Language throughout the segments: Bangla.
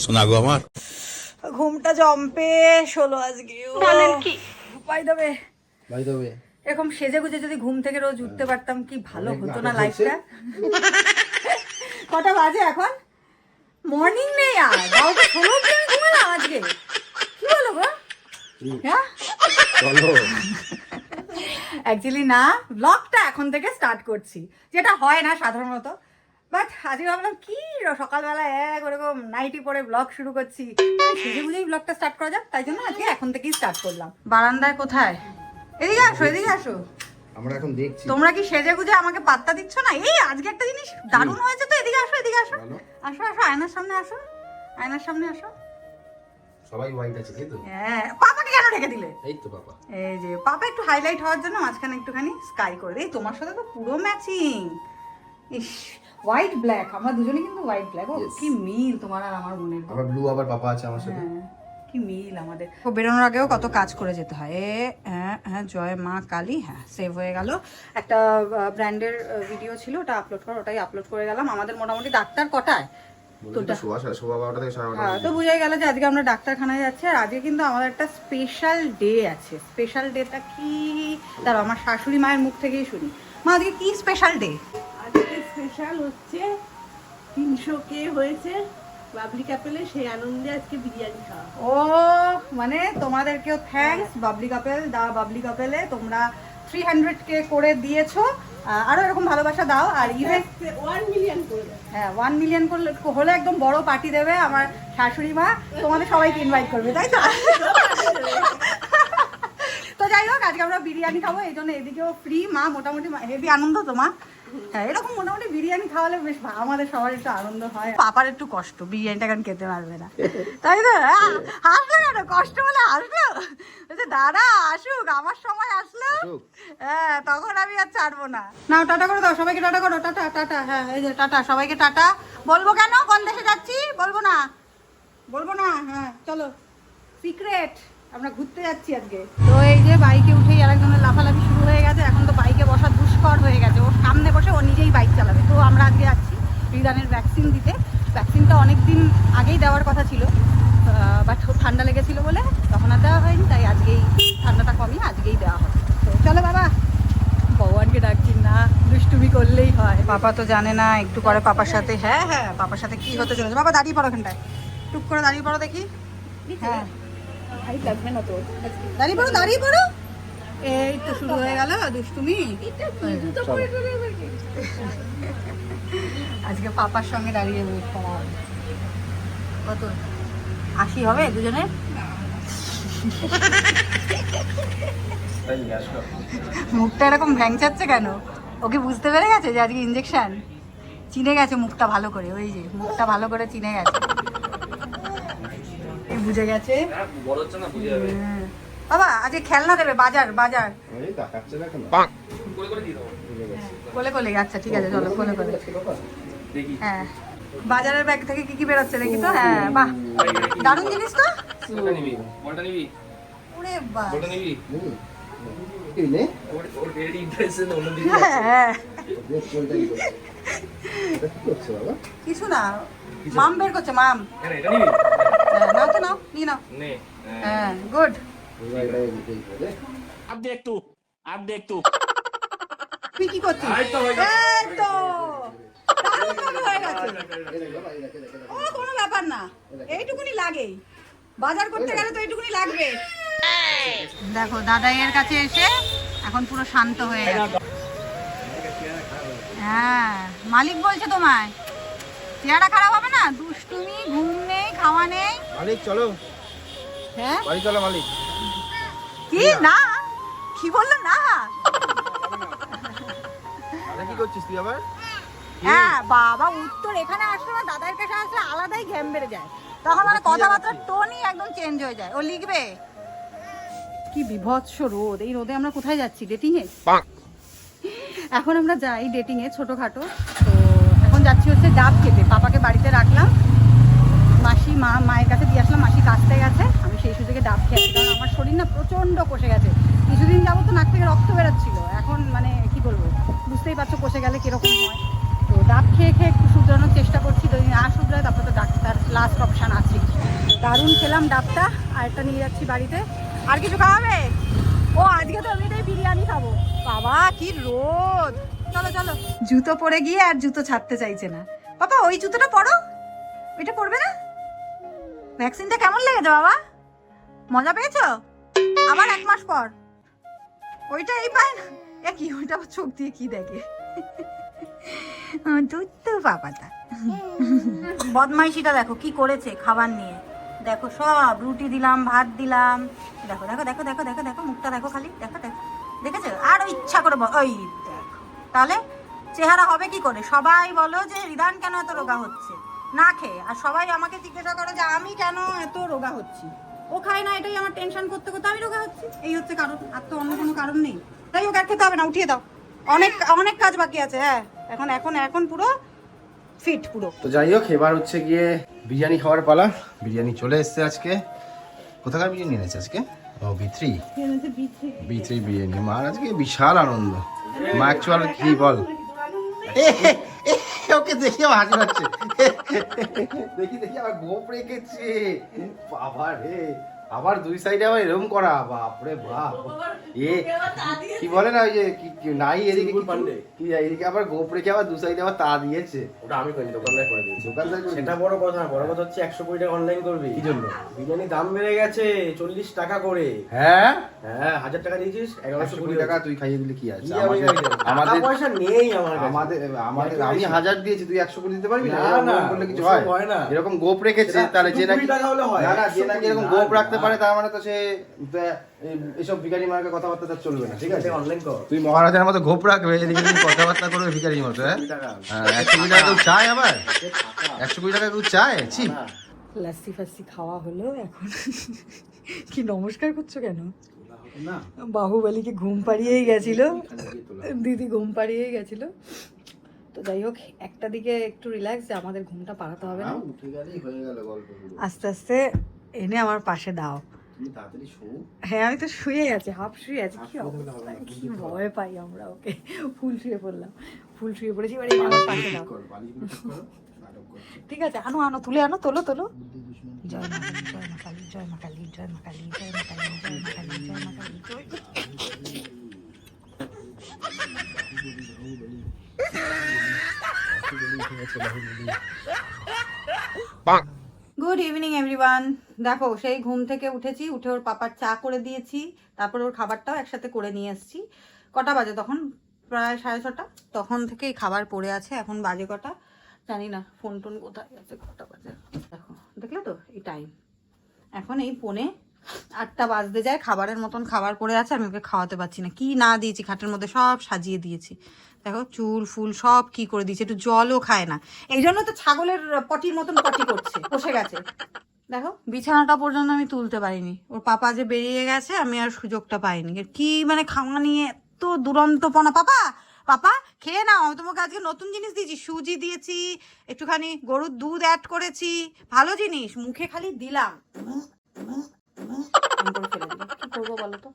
শোনা গো আমার ঘুমটা জম্পে শোলো আজকে। বাই দেবে এরকম সেজে গুজে যদি ঘুম থেকে রোজ উঠতে পারতাম কি ভালো হতো না লাইফটা। কটা বাজে এখন? মর্নিং নেই আর ঘুমালাম আজকে। কি বলো গো? হ্যাঁ অ্যাকচুয়ালি না, ব্লগটা এখন থেকে স্টার্ট করছি, যেটা হয় না সাধারণত। বাট আজকে ভাবলাম কি সকালবেলা ওরকম নাইটি পরে ব্লগ শুরু করছি, সেজে বুঝেই ব্লগটা স্টার্ট করা যাক, তাই জন্য আজকে এখন থেকেই স্টার্ট করলাম। বারান্দায় কোথায়? এদিকে আসো, এদিকে আসো। আমরা এখন দেখছি তোমরা কি সেজে গুজে আমাকে পাত্তা দিচ্ছ না? এই আজকে একটা জিনিস দারুণ হয়েছে তো, এদিকে আসো, এদিকে আসো, আসো আসো, আয়নার সামনে আসো, আয়নার সামনে আসো। সবাই হোয়াইট আছে তাই তো? হ্যাঁ, পাপাকে কেন রেখে দিলে? এই তো বাবা, এই যে পাপা একটু হাইলাইট হওয়ার জন্য মাঝখানে একটুখানি স্কাই করে দেই। তোমার সাথে তো পুরো ম্যাচিং। ইস, হোয়াইট ব্ল্যাক, আমরা দুজনে কিন্তু হোয়াইট ব্ল্যাক। ও কি মিল তোমার আর আমার মনের। আবার ব্লু, আবার পাপা আছে আমার সাথে। হ্যাঁ, কি মিল আমাদের। বেরোনোর আগেও কত কাজ করে যেতে হয়। হ্যাঁ হ্যাঁ, জয় মা কালী। হ্যাঁ, সেভ হয়ে গেল। একটা ব্র্যান্ডের ভিডিও ছিল, ওটা আপলোড কর, ওটাই আপলোড করে গেলাম। আমাদের মোটামুটি ডাক্তার কটায়? তো বুঝাই গেল যে আজকে আমরা ডাক্তারখানায় যাচ্ছি। আর আজকে কিন্তু আমাদের একটা স্পেশাল ডে আছে। স্পেশাল ডেটা কি দাঁড়াও, আমার শাশুড়ি মায়ের মুখ থেকেই শুনি। মা আজকে কি স্পেশাল ডে? আজকে স্পেশাল হচ্ছে 300K হয়েছে বাবলি কাপেলে, সেই আনন্দে আজকে বিরিয়ানি খাওয়া। ও মানে তোমাদেরকেও থ্যাঙ্কস বাবলি কাপেল, বাবলি কাপেলে তোমরা 300K করে দিয়েছো। আরো এরকম ভালোবাসা দাও। আর ইভেন 1 মিলিয়ন করে দাও। হ্যাঁ, 1 মিলিয়ন হলে একদম বড় পার্টি দেবে আমার শাশুড়ি মা, তোমাদের সবাইকে ইনভাইট করবে, তাই তো? তো যাই হোক, আজকে আমরা বিরিয়ানি খাবো, এই জন্য এদিকেও ফ্রি। মা মোটামুটি হেভি আনন্দ তো মা? হ্যাঁ, এরকম মোটামুটি বিরিয়ানি খাওয়ালে বেশ আমাদের সবার একটু আনন্দ হয়। পাপার একটু কষ্ট, বিরিয়ানিটা কারণ খেতে পারবে না, তাই তো? হাসলো কেন? কষ্ট বলে হাসলো। দাদা আসুক, আমার সময় আসলো, হ্যাঁ তখন আমি আর ছাড়বো না। নাও টাটা করে দাও সবাইকে, টাটা করো, টাটা টাটা। হ্যাঁ এই যে টাটা, সবাইকে টাটা। বলবো কেন কোন দেশে যাচ্ছি? বলবো না, বলবো না। হ্যাঁ চলো, সিক্রেট, আমরা ঘুরতে যাচ্ছি আজকে। তো এই যে বাইকে উঠেই আরেকজনের লাফালাফি শুরু হয়ে গেছে। এখন তো বাইকে বসা দুষ্কর হয়ে গেছে, ওর সামনে বসে ও নিজেই বাইক চালাবে। তো আমরা আজকে যাচ্ছি রিদানের ভ্যাকসিন দিতে। ভ্যাকসিনটা অনেক দিন আগেই দেওয়ার কথা ছিল, বাট ঠান্ডা লেগেছিল বলে তখন আর দেওয়া হয়নি, তাই আজকেই ঠান্ডাটা কমিয়ে আজকেই দেওয়া হবে। তো চলো বাবা, ভগবানকে ডাকছি না, দুষ্টুমি করলেই হয়। পাপা তো জানে না, একটু পরে পাপার সাথে, হ্যাঁ হ্যাঁ পাপার সাথে কি হতে চলেছে। বাবা দাঁড়িয়ে পড়ো ওখানটায়, টুক করে দাঁড়িয়ে পড়ো দেখি। হ্যাঁ ভাই লাগবে না তো, দাঁড়িয়ে পড়ো, দাঁড়িয়ে পড়ো। এই তো শুরু হয়ে গেল দুষ্টুমি। আজকে পাপার সঙ্গে দাঁড়িয়ে ওয়েট করা হবে। কত 80 হবে দুজনের? মুখটা এরকম ভ্যাংচাচ্ছে কেন? ওকে বুঝতে পেরে গেছে যে আজকে ইঞ্জেকশন, চিনে গেছে মুখটা ভালো করে। ওই যে মুখটা ভালো করে চিনে গেছে, বুঝে গেছে। বাবা আজকে খেলনা দেবে, বাজার বাজার কোলে কোলে। আচ্ছা ঠিক আছে চলো, কোলে কোলে। হ্যাঁ, বাজারের ব্যাগ থেকে কি কি বেরোচ্ছে দেখি তো। হ্যাঁ বাহ, দারুণ জিনিস তো। ওরে বাহ, হ্যাঁ কিছু না, মাম বের করছে, মাম। নাও তো, নাও নিয়ে নাও। হ্যাঁ গুড। তুই কি করছিস? এই তো হয়ে গেছে। ও কোনো ব্যাপার না, এইটুকুনি লাগেই, বাজার করতে গেলে তো এইটুকুনি লাগবে। দেখো দাদাইয়ের কাছে এসে এখন পুরো শান্ত হয়ে গেছে। হ্যাঁ, মালিক বলছে তোমায় চেহারা খারাপ হবে না, দুষ্টুমি, ঘুম নেই, খাওয়া নেই। মালিক চলো, হ্যাঁ বাড়ি চলো মালিক। কি না, কি বললো না? কি করছিস তুই আবার? হ্যাঁ বাবা, উত্তর এখানে আসলে না, দাদার কাছে আসলে আলাদাই ঘ্যাম বেড়ে যায়, তখন মানে কথাবার্তার টোনই একদম চেঞ্জ হয়ে যায়। ও লিখবে কি বিভৎস রোদ, এই রোদে আমরা কোথায় যাচ্ছি? ডেটিং এ। এখন আমরা যাই ডেটিং এ ছোটখাটো। তো এখন যাচ্ছি হচ্ছে ডাব খেতে। পাপাকে বাড়িতে রাখলাম, মাসি মায়ের কাছে দিয়ে আসলাম, মাসি কাছতে গেছে, আমি সেই সুযোগে ডাব খেয়ে আসি। কারণ আমার শরীর না প্রচন্ড কষে গেছে, কিছুদিন যাবো তো নাক থেকে রক্ত বেরোচ্ছিল। এখন মানে কি বলবো, বুঝতেই পারছো কষে গেলে কিরকম হয়। তো ডাব খেয়ে খেয়ে একটু শুধরানোর চেষ্টা করছি, যদি না শুধরায় দারুণ খেলাম ডাবটা, আর একটা নিয়ে যাচ্ছি বাড়িতে। আর কিছু খাওয়াবে? ও আজকে তো এমনিতেই বিরিয়ানি খাবো। বাবা কি রোদ! চলো চলো। জুতো পরে গিয়ে আর জুতো ছাড়তে চাইছে না। বাবা ওই জুতোটা পরো, ওইটা পরবে না? ভ্যাকসিনটা কেমন লেগেছে বাবা? মজা পেয়েছো? আবার 1 মাস পর ওইটা এই পায় না। এ কি ওইটা চোখ দিয়ে কি দেখে? তো বাবাটা বদমাইশিটা দেখো কি করেছে খাবার নিয়ে। দেখো সব রুটি দিলাম, ভাত দিলাম। দেখো দেখো দেখো দেখো দেখো দেখো মুখটা দেখো খালি, দেখো দেখো, দেখেছো? আর ইচ্ছা করে ওই দেখো, তাহলে চেহারা হবে কি করে? সবাই বলো যে রিদান কেন এত রোগা হচ্ছে না খেয়ে, আর সবাই আমাকে জিজ্ঞাসা করে যে আমি কেন এত রোগা হচ্ছি। ও খায় না, এটাই আমার টেনশন করতে করতে আমি রোগা হচ্ছি। এই হচ্ছে কারণ, আর তো অন্য কোনো কারণ নেই। তাই ওকে আর খেতে হবে না, উঠিয়ে দাও। অনেক অনেক কাজ বাকি আছে। হ্যাঁ এখন এখন এখন পুরো ফিট পুরো। তো যাই হোক, এবার হচ্ছে গিয়ে বিরিয়ানি খাওয়ার পালা। বিরিয়ানি চলে এসছে আজকে। কোথাকার বিরিয়ানি এনেছে আজকে? ও B3 বিরিয়ানি। মার আজকে বিশাল আনন্দ। মা অ্যাকচুয়াল কি বল, ওকে দেখে হাসি পাচ্ছে। দেখি দেখি আবার গোপ রেখেছে। বাবা রে, আবার দুই সাইডে আবার এরকম করা। বাপরে বাপ, এ কি বলে না ওই যে নাই এদিকে কি এদিকে আবার গোপ রেখে আবার দু সাইডে আবার তা দিয়েছে। ওটা আমি করি, দোকানদার করে দিয়েছি। দোকানদার করে সেটা বড় কথা না, বড় কথা হচ্ছে 120 টাকা অনলাইন করবি। কি জন্য? বিরিয়ানি দাম বেড়ে গেছে 40 টাকা করে। হ্যাঁ হ্যাঁ, 1000 টাকা দিয়েছিস, 1120 টাকা তুই খাইয়ে দিলে কি আছে? আমাদের আমাদের পয়সা নেই আমার কাছে। আমাদের আমি 1000 দিয়েছি, তুই 100 করে দিতে পারবি না? না, না, করলে কিছু ওসব হয় হয় না। এরকম গোপ রেখেছে, তাহলে যে নাকি 20 টাকা হলে হয়। না না, যে নাকি এরকম 120 গোপ রাখতে না। পারে তার মানে তো সে এসব ভিখারি মার্কে কথাবার্তা তার চলবে না। ঠিক আছে, অনলাইন কর। তুই মহারাজার মতো গোপ রাখবে, এদিকে তুমি কথাবার্তা করবে ভিখারির মতো। হ্যাঁ 120 টাকা কেউ চায়? আবার 120 টাকা কেউ চায়? ছি। লাস্সি ফাস্সি খাওয়া হলো। এখন কি নমস্কার করছো কেন? না বাহুবলীকে ঘুম পাড়িয়েই গেছিল, দিদি ঘুম পাড়িয়েই গেছিল। তো যাই হোক, একটা দিকে একটু রিল্যাক্স, যে আমাদের ঘুমটা পাড়াতে হবে না। উঠে গেলেই হয়ে গেল গল্প। আস্তে আস্তে এনে আমার পাশে দাও। তুমি তাড়াতাড়ি শো। হ্যাঁ আমি তো শুয়ে আছি, হাফ শুয়ে আছি। কি অবস্থা, কি ভয় পাই আমরা ওকে। ফুল শুয়ে পড়লাম, ফুল শুয়ে পড়েছি। এবার এনে আমার পাশে দাও। ঠিক আছে, আনো আনো, তুলে আনো, তোলো তোলো। জয় মা কালী, জয় মা কালী, জয় মা কালী, জয় মা কালী, জয় মা কালী, জয় মা কালী, জয় মা কালী, জয়। Good evening everyone. দেখো সেই ঘুম থেকে উঠেছি, উঠে ওর পাপার চা করে দিয়েছি, তারপর ওর খাবারটাও একসাথে করে নিয়ে এসেছি। কটা বাজে তখন? প্রায় 6:30। তখন থেকেই খাবার পড়ে আছে। এখন বাজে কটা জানি না, ফোন টোন কোথায় আছে, কটা বাজে দেখো, দেখলে তো এই টাইম। এখন এই 7:45 বাজতে যায়, খাবারের মতন খাবার পড়ে আছে, আমি ওকে খাওয়াতে পারছি না। কি না দিয়েছি খাটের মধ্যে, সব সাজিয়ে দিয়েছি। দেখো চুল ফুল সব কি করে দিয়েছি, একটু জলও খায় না। এই জন্য তো ছাগলের পটির মতন পটি করছে, বসে গেছে। দেখো বিছানাটা পর্যন্ত আমি তুলতে পারিনি। ওর পাপা যে বেরিয়ে গেছে, আমি আর সুযোগটা পাইনি। কি মানে খাওয়া নিয়ে এত দুরন্তপনা। পাপা পাপা খেয়ে নাও, আমি তোমাকে আজকে নতুন জিনিস দিয়েছি, সুজি দিয়েছি, একটুখানি গরুর দুধ অ্যাড করেছি, ভালো জিনিস। মুখে খালি দিলাম, কি করবো বলো তো?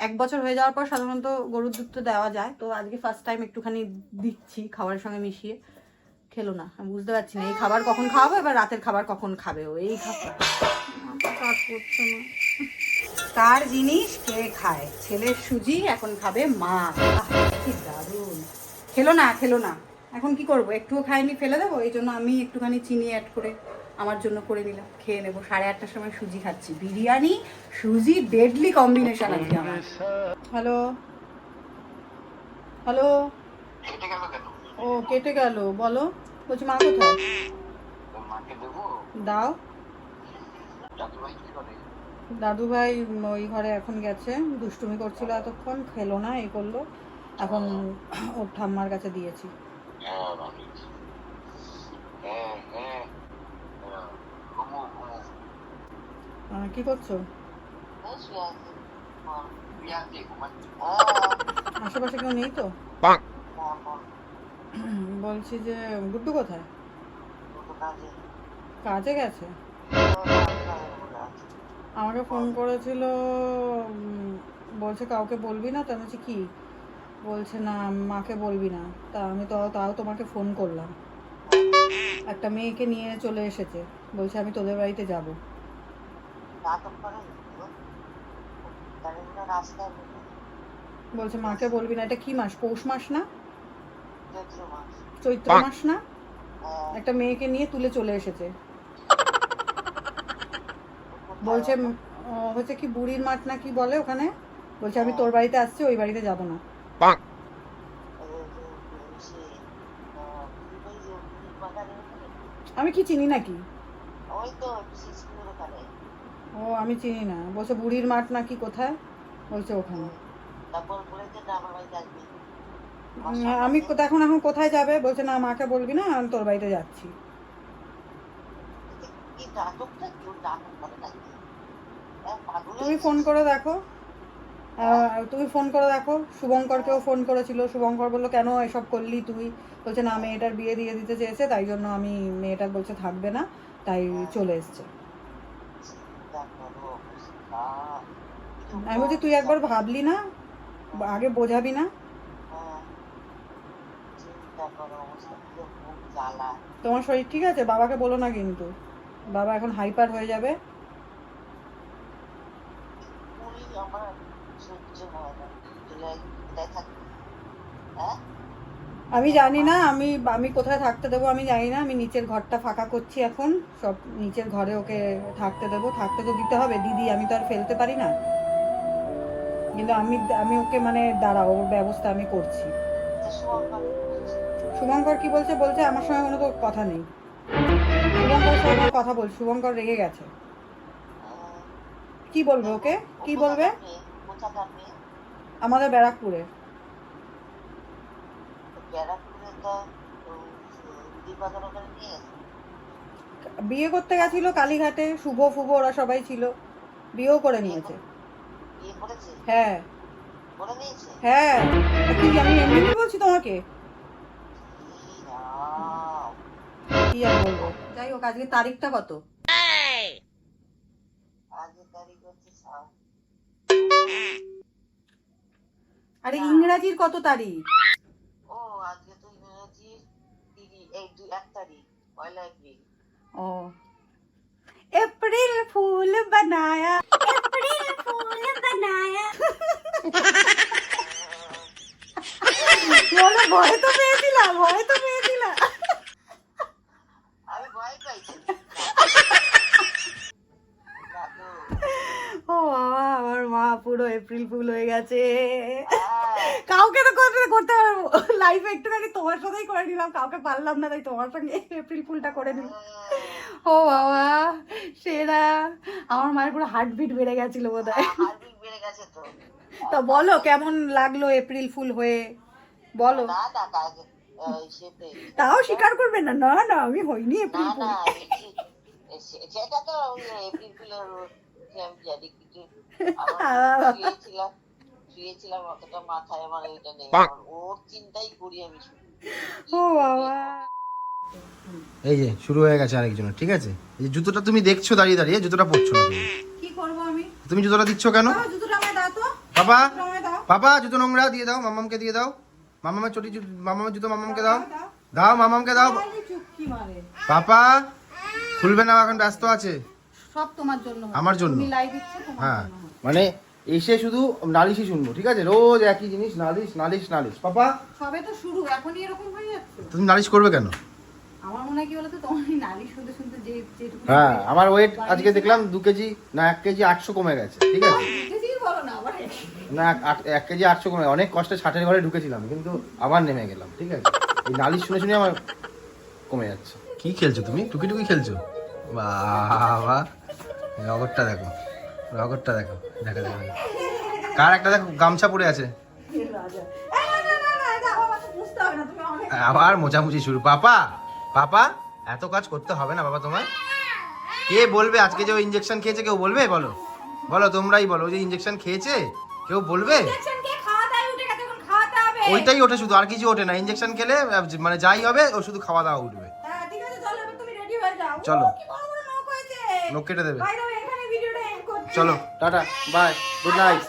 1 বছর হয়ে যাওয়ার পর সাধারণত গরুর দুধ তো দেওয়া যায়, তো আজকে ফার্স্ট টাইম একটুখানি দিচ্ছি খাবারের সঙ্গে মিশিয়ে। খেলো না, আমি বুঝতে পারছি না এই খাবার কখন খাওয়াবো, এবার রাতের খাবার কখন খাবে ও। এই খাবার কাজ করছে না। কার জিনিস কে খায়? ছেলের সুজি এখন খাবে মা। কি দারুণ। খেলো না, খেলো না। এখন কি করবো, একটুও খাইনি, ফেলে দেবো। এই জন্য আমি একটুখানি চিনি অ্যাড করে আমার জন্য করে নিলাম, খেয়ে নেবো। 8:30টার সময় সুজি খাচ্ছি। বিরিয়ানি সুজি ডেডলি কম্বিনেশন আজকে আমার। হ্যালো হ্যালো, ও কেটে গেল, বলো। বলছি মা কোথায়? দাও। দাদু ভাই ওই ঘরে এখন গেছে, দুষ্টুমি করছিল এতক্ষণ, খেলো না, এই করলো। এখন ওর ঠাম্মার কাছে দিয়েছি। কি করছো? আশেপাশে কেউ নেই তো? বলছি যে গুড্ডু কোথায়? কাজে গেছে। আমাকে ফোন করেছিল, বলছে কাউকে বলবি না। তো আমি বলছি কি? বলছে না মাকে বলবি না। তা আমি তো তাও তোমাকে ফোন করলাম। একটা মেয়েকে নিয়ে চলে এসেছে, বলছে আমি তোদের বাড়িতে যাব। বলছে মাকে বলবি না। এটা কি মাস? পৌষ মাস না? চৈত্র মাস না? একটা মেয়েকে নিয়ে তুলে চলে এসেছে। বলছে হচ্ছে কি বুড়ির মাঠ না কি বলে ওখানে। বলছে আমি তোর বাড়িতে আসছি, ওই বাড়িতে যাব না। আমি কি চিনি নাকি? ও আমি চিনি না। বলছে বুড়ির মাঠ নাকি কোথায়, বলছে ওখানে। আমি এখন কোথায় যাবে? বলছে না মাকে বলবি না, আমি তোর বাড়িতে যাচ্ছি। তুমি ফোন করে দেখো, শুভঙ্করকেও ফোন করেছিল। শুভঙ্কর বললো কেন এসব করলি তুই? বলছে না মেয়েটার বিয়ে দিয়ে দিতে চেয়েছে, তাই জন্য আমি মেয়েটা বলছে থাকবে না, তাই চলে এসছে। আমি বলছি তুই একবার ভাবলি না, আগে বোঝাবি না? তোমার শরীর ঠিক আছে? বাবাকে বলো না কিন্তু, বাবা এখন হাইপার হয়ে যাবে। আমি জানি না, আমি কোথায় থাকতে দেবো আমি জানি না। আমি নিচের ঘরটা ফাঁকা করছি এখন, সব নিচের ঘরে ওকে থাকতে দেবো। থাকতে তো দিতে হবে দিদি, আমি তো আর ফেলতে পারি না। কিন্তু আমি ওকে মানে দাঁড়াও, ওর ব্যবস্থা আমি করছি। শুভঙ্কর কি বলছে? বলছে আমার সঙ্গে কোনো তো কথা নেই। শুভঙ্করের সঙ্গে কথা বল, শুভঙ্কর রেগে গেছে। কি বলবে ওকে? কি বলবে? আমাদের ব্যারাকপুরে। বিয়ে করতে গেছিল কালীঘাটে, শুভ ফুভ ওরা সবাই ছিল, বিয়েও করে নিয়েছে। হ্যাঁ হ্যাঁ, কি আমি এমনি বলছি তোমাকে, কি আর বলবো। যাই হোক, আজকে তারিখটা কত? আরে ইংরাজির কত তারিখ? ও এপ্রিল ফুল বানায়া, এপ্রিল ফুল বানায়া। বলো ভয় তো পেয়েছিলাম, ভয় তো পেয়েছিলাম। ও বাবা, আমার মা পুরো এপ্রিল ফুল হয়ে গেছে। কাউকে তো করতে পারবো লাইফে, একটুখানি তোমার সাথেই করে নিলাম, কাউকে পারলাম না, তাই তোমার সঙ্গে এপ্রিল ফুলটা করে নিলাম। ও বাবা সেরা, আমার মায়ের পুরো হার্টবিট বেড়ে গেছিল বোধহয়। তা বলো কেমন লাগলো এপ্রিল ফুল হয়ে, বলো। তাও স্বীকার করবে না? না না আমি হইনি এপ্রিল ফুল। সেটা তো এপ্রিল ফুলের আমি জানি কিছু, শুয়েছিলাম অতটা মাথায় আমার এটা নেই, ওর চিন্তাই করি আমি। ও বাবা, এই যে শুরু হয়ে গেছে আরেকজনের, ঠিক আছে? এই যে জুতোটা তুমি দেখছো দাঁড়িয়ে দাঁড়িয়ে, জুতোটা পরছো না তুমি। কি করবো আমি? তুমি জুতোটা দিচ্ছ কেন? জুতোটা আমায় দাও তো। বাবা আমায় দাও। বাবা জুতো নোংরা, দিয়ে দাও মামামকে, দিয়ে দাও। মামামের মামামের জুতো মামামকে দাও, দাও মামামকে দাও। চুক্তি মারে পাপা খুলবে না, এখন ব্যস্ত আছে। সব তোমার জন্য, আমার জন্য? তুমি লাইভ দিচ্ছ তোমার হ্যাঁ, জন্য। মানে এসে শুধু নালিশই শুনবো, ঠিক আছে? রোজ একই জিনিস, নালিশ নালিশ নালিশ। পাপা সবে তো শুরু, এখনই এরকম হয়ে যাচ্ছে। তুমি নালিশ করবে কেন? আমার মনে হয় কি বলতো, তোমার এই নালিশ শুনতে শুনতে যেটুকু। হ্যাঁ, আমার ওয়েট আজকে দেখলাম 2 কেজি না 1 কেজি 800 কমে গেছে, ঠিক আছে? বলো না আবার। না 1 কেজি 800 কমে, অনেক কষ্টে 60-এর ঘরে ঢুকেছিলাম, কিন্তু আবার নেমে গেলাম, ঠিক আছে? এই নালিশ শুনে শুনে আমার কমে যাচ্ছে। কি খেলছো তুমি? টুকি টুকি খেলছো? বাবা রগরটা দেখো, রগরটা দেখো, দেখো দেখো। কার একটা দেখো গামছা পরে আছে, আবার মোচামুচি শুরু। পাপা পাপা এত কাজ করতে হবে না বাবা তোমায়। কে বলবে আজকে যে ও ইনজেকশন খেয়েছে? কেউ বলবে? বলো বলো, তোমরাই বলো। যে ইনজেকশন খেয়েছে কেউ বলবে? ওইটাই ওঠে শুধু, আর কিছু ওঠে না। ইনজেকশন খেলে মানে যাই হবে, ও শুধু খাওয়া দাওয়া উঠবে। চলো, নখ কেটে দেবে। চলো টাটা, বাই, গুড নাইট।